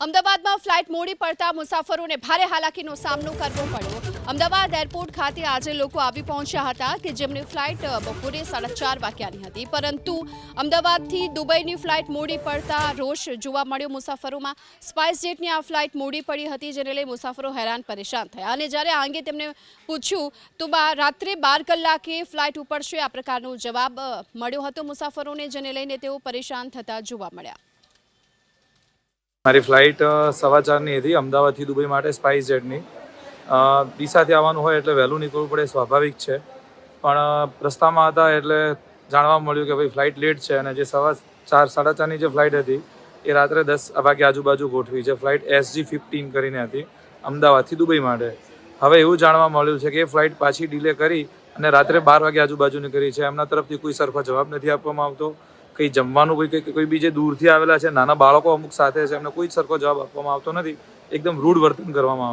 અમદાવાદમાં ફ્લાઇટ મોડી પડતા મુસાફરોને ભારે હાલાકીનો સામનો કરવો પડ્યો। અમદાવાદ એરપોર્ટ ખાતે આજે લોકો આવી પહોંચ્યા હતા કે જેમની ફ્લાઇટ બપોરે 4:30 વાગ્યાની હતી, પરંતુ અમદાવાદથી દુબઈની ફ્લાઇટ મોડી પડતા રોષ જોવા મળ્યો મુસાફરોમાં। સ્પાઇસ જેટની આ ફ્લાઇટ મોડી પડી હતી, જેને લઈ મુસાફરો હેરાન પરેશાન થયા અને જ્યારે આ અંગે તેમને પૂછ્યું તો રાત્રે 12 કલાકે ફ્લાઇટ ઉપડશે આ પ્રકારનો જવાબ મળ્યો હતો મુસાફરોને, જેને લઈને તેઓ પરેશાન થતા જોવા મળ્યા। મારી ફ્લાઇટ 4:15ની હતી અમદાવાદથી દુબઈ માટે સ્પાઇસ જેટની। ડીસાથી આવવાનું હોય એટલે વહેલું નીકળવું પડે, સ્વાભાવિક છે, પણ રસ્તામાં હતા એટલે જાણવા મળ્યું કે ભાઈ ફ્લાઇટ લેટ છે અને જે 4:15ની જે ફ્લાઇટ હતી એ રાત્રે 10 વાગે આજુબાજુ ગોઠવી છે। ફ્લાઇટ SG-15 કરીને હતી અમદાવાદથી દુબઈ માટે। હવે એવું જાણવા મળ્યું છે કે એ ફ્લાઇટ પાછી ડીલે કરી અને રાત્રે 12 વાગે આજુબાજુની કરી છે। એમના તરફથી કોઈ સરખો જવાબ નથી આપવામાં આવતો। કંઈ જમવાનું કોઈ બી જે દૂરથી આવેલા છે, નાના બાળકો અમુક સાથે છે, એમને કોઈ સરખો જવાબ આપવામાં આવતો નથી। એકદમ રૂડ વર્તન કરવામાં આવે।